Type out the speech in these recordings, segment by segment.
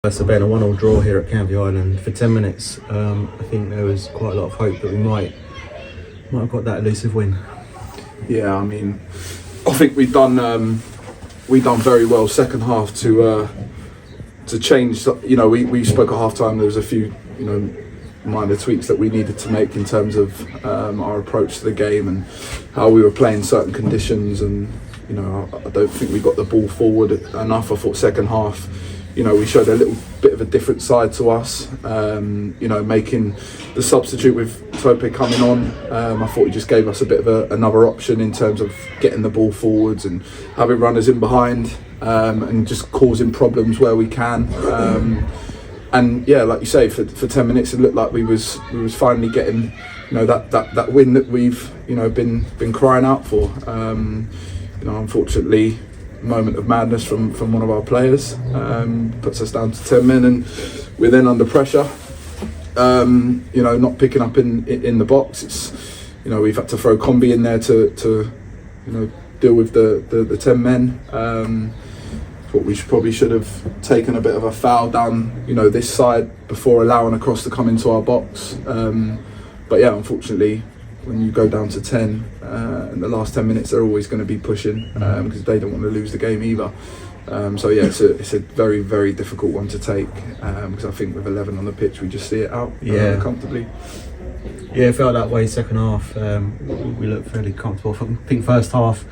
us a better 1-1 draw here at CANVEY Island for 10 minutes. I think there was quite a lot of hope that we might have got that elusive win. Yeah, I mean, I think we done very well second half to change. You know, we spoke at half time. There was a few, you know, minor tweaks that we needed to make in terms of our approach to the game and how we were playing certain conditions. And you know, I don't think we got the ball forward enough. I thought second half, you know, we showed a little bit of a different side to us. You know, making the substitute with Tope coming on, I thought he just gave us a bit of another option in terms of getting the ball forwards and having runners in behind, and just causing problems where we can. And yeah, like you say, for 10 minutes it looked like we was finally getting, you know, that win that we've, you know, been crying out for. You know, unfortunately, moment of madness from one of our players puts us down to 10 men, and we're then under pressure. You know, not picking up in the box. It's, you know, we've had to throw Combi in there to you know, deal with the 10 men. Thought we probably should have taken a bit of a foul down, you know, this side before allowing a cross to come into our box. But yeah, unfortunately, when you go down to 10 in the last 10 minutes, they're always going to be pushing because they don't want to lose the game either. So yeah, it's a very, very difficult one to take because I think with 11 on the pitch, we just see it out comfortably. Yeah, it felt that way second half. We looked fairly comfortable. I think first half,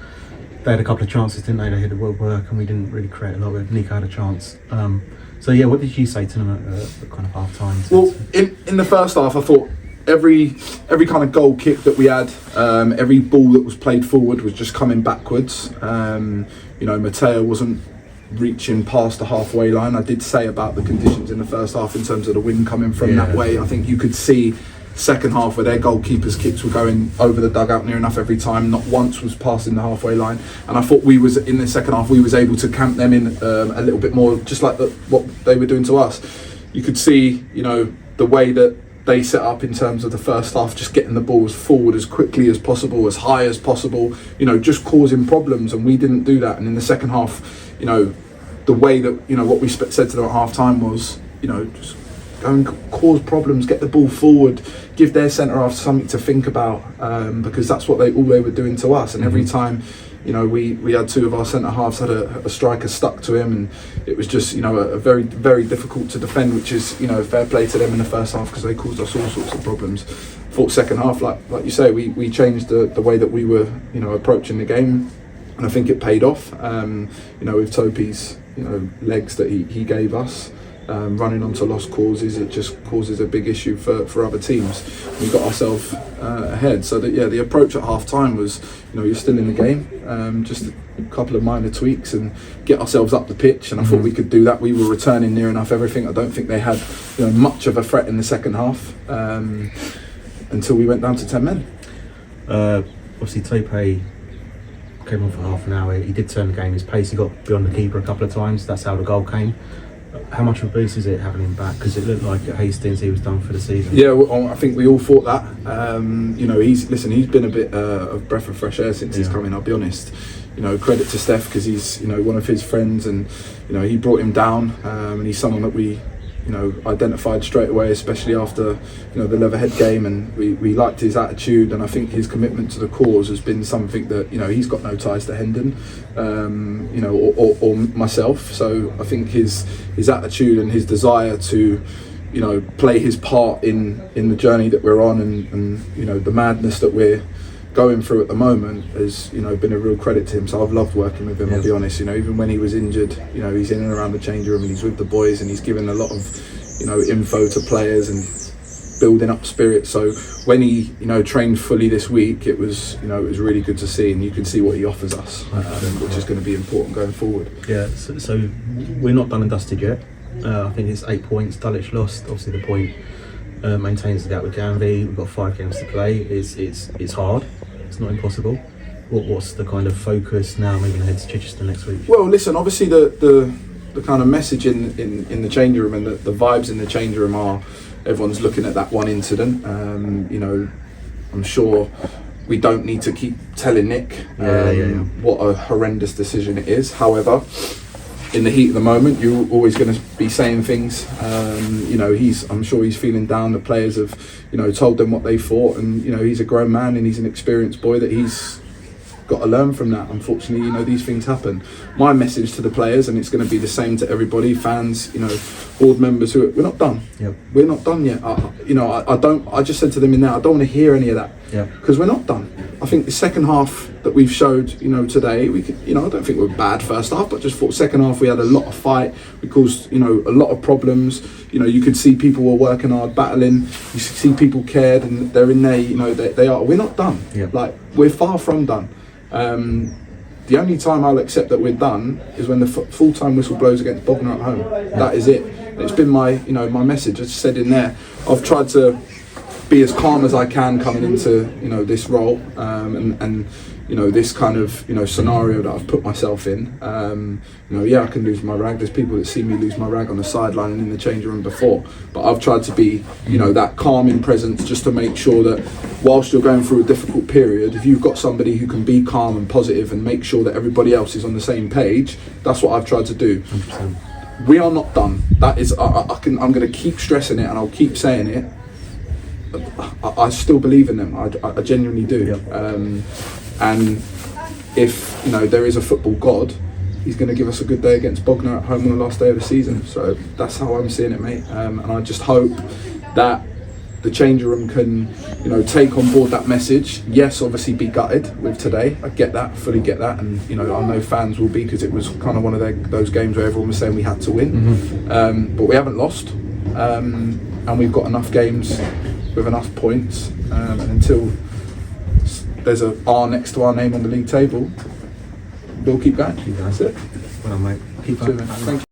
they had a couple of chances, didn't they? They hit the woodwork and we didn't really create a lot of it. Nico had a chance. So yeah, what did you say to them at kind of half time? Well, in the first half, I thought every kind of goal kick that we had, every ball that was played forward was just coming backwards. You know, Matteo wasn't reaching past the halfway line. I did say about the conditions in the first half in terms of the wind coming from that way. I think you could see second half where their goalkeepers' kicks were going over the dugout near enough every time. Not once was passing the halfway line, and I thought we was in the second half we was able to camp them in a little bit more, just like what they were doing to us. You could see, you know, the way that they set up in terms of the first half, just getting the balls forward as quickly as possible, as high as possible, you know, just causing problems, and we didn't do that. And in the second half, you know, the way that, you know, what we said to them at half time was, you know, just go and cause problems, get the ball forward, give their centre half something to think about, because that's what all they were doing to us. And every time, you know, we had two of our centre halves had a striker stuck to him, and it was just, you know, a very, very difficult to defend, which is, you know, fair play to them in the first half because they caused us all sorts of problems. Thought second half, like you say, we changed the way that we were, you know, approaching the game, and I think it paid off. You know, with Topi's, you know, legs that he gave us, running onto lost causes, it just causes a big issue for other teams. We got ourselves ahead. So that, yeah, the approach at half time was, you know, you're still in the game, just a couple of minor tweaks and get ourselves up the pitch, and I thought we could do that. We were returning near enough everything. I don't think they had, you know, much of a threat in the second half until we went down to 10 men. Obviously Tope came on for half an hour. He did turn the game. His pace, he got beyond the keeper a couple of times. That's how the goal came. How much of a boost is it having him back? Because it looked like at Hastings he was done for the season. Yeah, well, I think we all thought that. You know, he's been a bit of breath of fresh air since he's come in, I'll be honest. You know, credit to Steph because he's, you know, one of his friends, and, you know, he brought him down, and he's someone that we, you know, identified straight away, especially after, you know, the Leatherhead game, and we liked his attitude, and I think his commitment to the cause has been something that, you know, he's got no ties to Hendon, you know, or myself. So I think his attitude and his desire to, you know, play his part in the journey that we're on, and you know, the madness that we're going through at the moment has, you know, been a real credit to him. So I've loved working with him, I'll be honest. You know, even when he was injured, you know, he's in and around the change room and he's with the boys, and he's given a lot of, you know, info to players and building up spirit. So when he, you know, trained fully this week, it was, you know, it was really good to see, and you can see what he offers us, which is going to be important going forward. Yeah, so we're not done and dusted yet. I think it's 8 points. Dulwich lost. Obviously the point maintains the gap with CANVEY. We've got 5 games to play. It's hard. It's not impossible. What's the kind of focus now moving ahead to Chichester next week? Well, listen, obviously the kind of message in the change room and the vibes in the change room are everyone's looking at that one incident. You know, I'm sure we don't need to keep telling Nick what a horrendous decision it is. However, in the heat of the moment, you're always going to be saying things. You know, I'm sure he's feeling down. The players have, you know, told them what they thought, and you know, he's a grown man and he's an experienced boy that he's got to learn from that. Unfortunately, you know, these things happen. My message to the players, and it's going to be the same to everybody, fans, you know, board members, we're not done. Yep. We're not done yet. I just said to them in there, I don't want to hear any of that, because we're not done. I think the second half that we've showed, you know, today, we could, you know, I don't think we were bad first half, but just thought second half we had a lot of fight. We caused, you know, a lot of problems. You know, you could see people were working hard, battling. You see people cared, and they're in there. You know, they are. We're not done. Yep. Like, we're far from done. The only time I'll accept that we're done is when the full-time whistle blows against Bognor at home. That is it. It's been my, you know, my message. I just said in there, I've tried to be as calm as I can coming into, you know, this role, and you know, this kind of, you know, scenario that I've put myself in. You know, yeah, I can lose my rag. There's people that see me lose my rag on the sideline and in the changing room before, but I've tried to be, you know, that calming presence, just to make sure that whilst you're going through a difficult period, if you've got somebody who can be calm and positive and make sure that everybody else is on the same page, that's what I've tried to do. 100%. We are not done. That is, I'm going to keep stressing it, and I'll keep saying it. I still believe in them. I genuinely do. Yep. And if, you know, there is a football god, he's going to give us a good day against Bognor at home on the last day of the season. So that's how I'm seeing it, mate. And I just hope that the changing room can, you know, take on board that message. Yes, obviously be gutted with today. I get that, fully get that, and you know, I know fans will be, because it was kind of one of those games where everyone was saying we had to win. But we haven't lost, and we've got enough games with enough points, and until there's a R next to our name on the league table, we'll keep going. That's it. Well, mate. Keep up. Thank you.